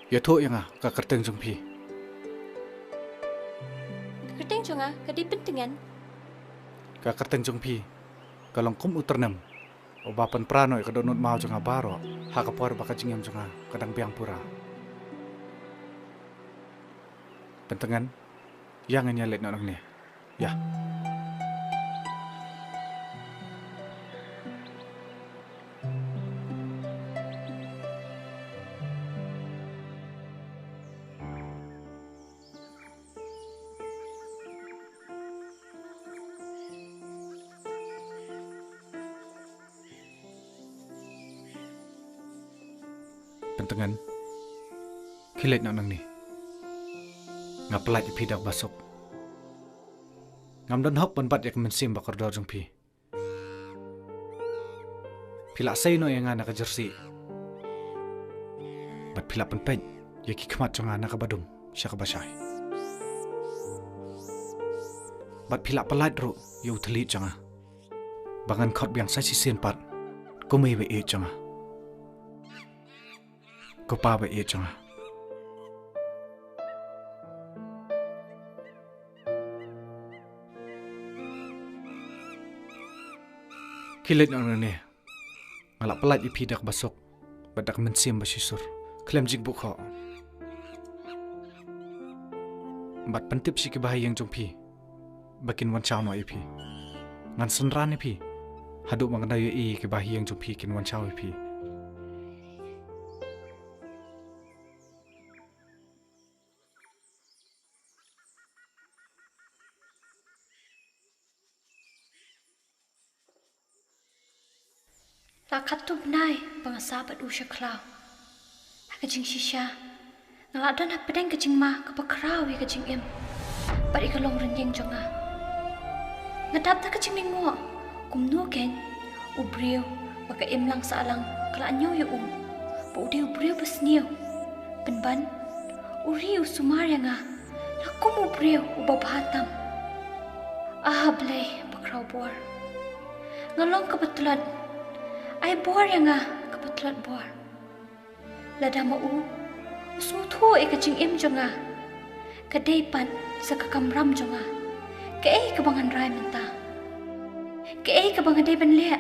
Ya thuk yang ka kerteng jong pi. Kerteng jonga, kadi pentingan. Ka kerteng jong pi. Kalong kum uternam. Obapan prano ka donut mau jong baro. Ha ka por baka jingam jong kadang biang pura. Pentengan yang nyalet nang ni. Ya. Pentengan kilet nang ni. Ngapelai pi dak basok. Ngam dan hop ban bat yak mensim bakor dor jong pi. Pila say no yang anak jersey. Bat pila penpen yaki kemat jong anak badum syak basai. Bat pila pelat ro yu telit jong. Bangan khot biang sai sisen pat. Ko mei be e jong. Ko pa be e jong. Kilit nang ni. Ngalak pelat ipi dak basok. Badak mensim basisur. Klem jik bukho. Bat pentip si kibahai yang jompi. Bakin wan chaw no ipi. Ngan senran ipi. Haduk mengenai i kibahai yang jompi kin wan chaw ipi. Lakat tu benai pengasabat usha klau. Kajing shisha. Ngaladan ha pedeng kajing ma kepakrau ya kajing em. Bat ikalong renjeng jonga. Ngadap ta kajing mingo. Kumnu ken. Ubriu baka em lang sa alang kalanyo ya Pa udi ubriu besniu. Penban. Uriu sumar yang Lakum ubriu ubabahatam. Blay pakrau buar. Ngalong kebetulan. Ay bor yang kebetulan bor. Lada mau usmutu kacing im jonga. Kadaipan sa kakamram jonga. Kae kabangan rai menta. Kae kabangan day ban le.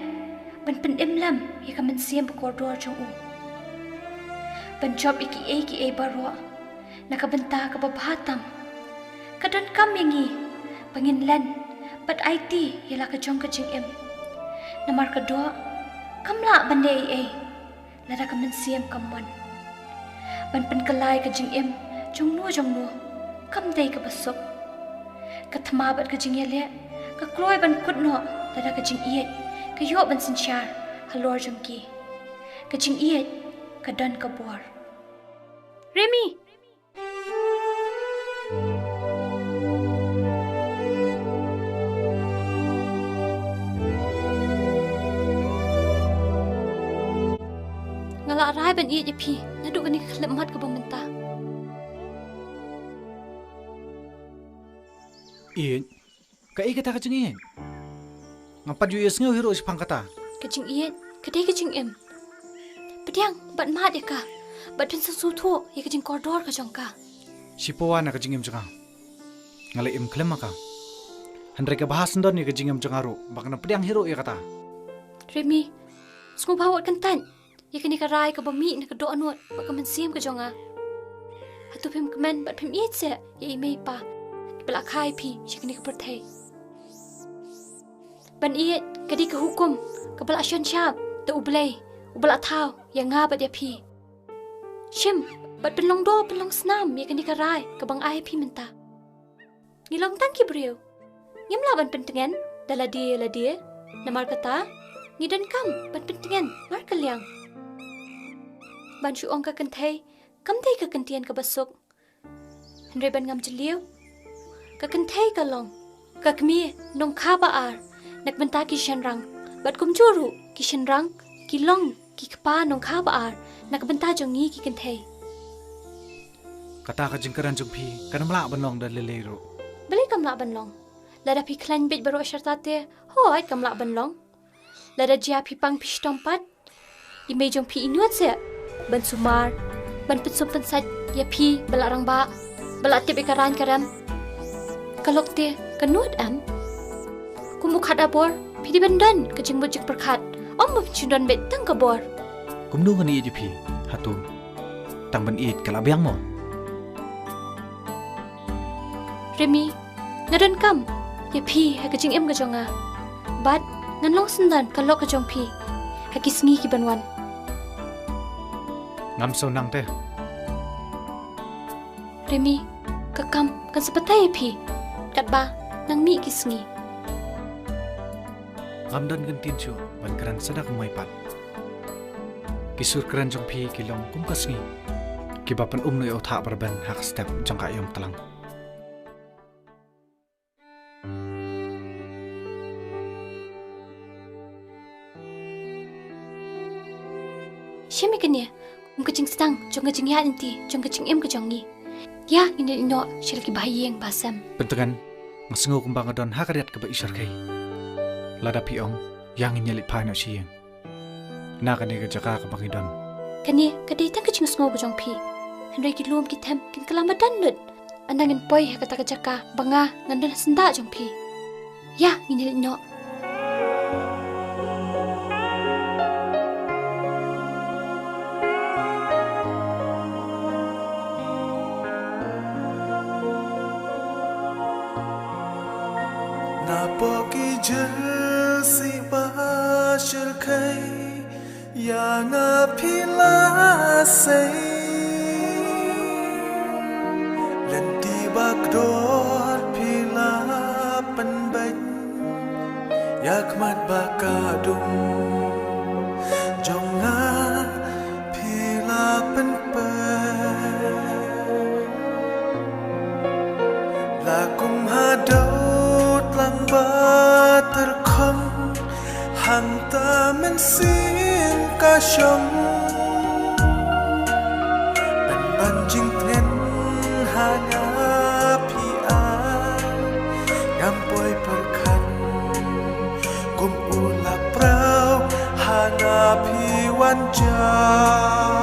Ban pen im lam ka man siam bakordor jong Ban job iki baro. Nakabenta ka babahatam. Kadan kam yangi panginlan pat IT yala ka jong kacing im. Namar kedua kamla bandai lada kaman siam kamwan ban penkelai ka jing im jong nu kam dai ka basok ka thama bat ka jing yale ka kloi ban kut no lada ka jing iet ka yo ban sinchar halor jong ki ka jing iet ka dan ka bor Remy Ngala arai ban iet pi naduk ni khlep mat ka bamenta Iet. Ka kata kacing iet. Ngapat yu yes ngau hiro si pangkata. kajing iet kadai kajing em pediang bat mat ya ka bat pen sesuatu ya kajing koridor ka jongka Si pawa na kacing im janga. Ngalai im klem maka. Handre ka bahas ndon ni kacing im janga ro. Bak na pediang hiro ya kata. Remy semua bawat kentan ya kini ka rai ka bami na ka do anot baka man siam ka jonga hatu pim kemen bat pim iet se ya imei pa bela khai pi ya kini ka perthai ban iet kadi ka hukum ka bela syon syap te ubala thau ya nga bat ya pi shim bat penlong do penlong snam ya kini ka rai ka bang ai pi menta ngilong tangki brio ngim laban pentengan dala dia namar kata ngidan kam ban pentengan mar kaliang ban syuong ka kentay kam tay ka kentian ka basok Henry ban ngam jeliu ka kentay ka long ka kmi nong ka baar nakbenta ki shenrang bat kum juru ki shenrang ki long ki kpa nong ka baar nakbenta jongi ki kentay Kata kacing keran jong pi. Kana mla banong dan lelero. beli kam la ban long lada pi klan bit baro syartate hoi kam la ban long lada jia pi pang pi stompat imei jong pi inuat se ban sumar ban pensum pensat ya phi bala rang ba bala tip ikaran karam kalok te kanut am kumuk hada bor phi di bandan kajing bujik perkhat om chundon bet tang ka bor kumnu ngani je phi hatu tang ban it kalabyang mo Remy ngadan kam ya phi ha kajing em ka jonga bat ngan long sundan kalok ka jong phi ha kisngi ki banwan ngam so nang te Remy kakam kan sepatai phi kat ba nang mi kisngi ngam dan gan tin chu ban kran sadak mai pat kisur kran jong phi kilong kum kasngi ki bapan noi o tha barban hak step jong ka yom talang Shemi kanya kajing stang jong kajing ya inti jong kajing em ka jongi ya ini ino shilki bahiyeng basam pentengan masengo kumbang adon hakariat ke ba isar kai lada piong yang inyelit pa no siyeng na kani ka jaka ka bangidon kani kadai tang kajing sngo ka jong phi henry ki lum ki them kin kalamadan lut andangin poi ha kata jaka banga ngandan senda jong phi ya ini ino Napoki jersi bashir kai yang apila say lenti bagdor pila penbaj yak mat bakadum jonga pila penbaj lakum hadau lang ba terkham hang ta men sim ka shom ban ban jing ten hanya pi a ngam poi perkhan kum ula prau hanya pi wan ja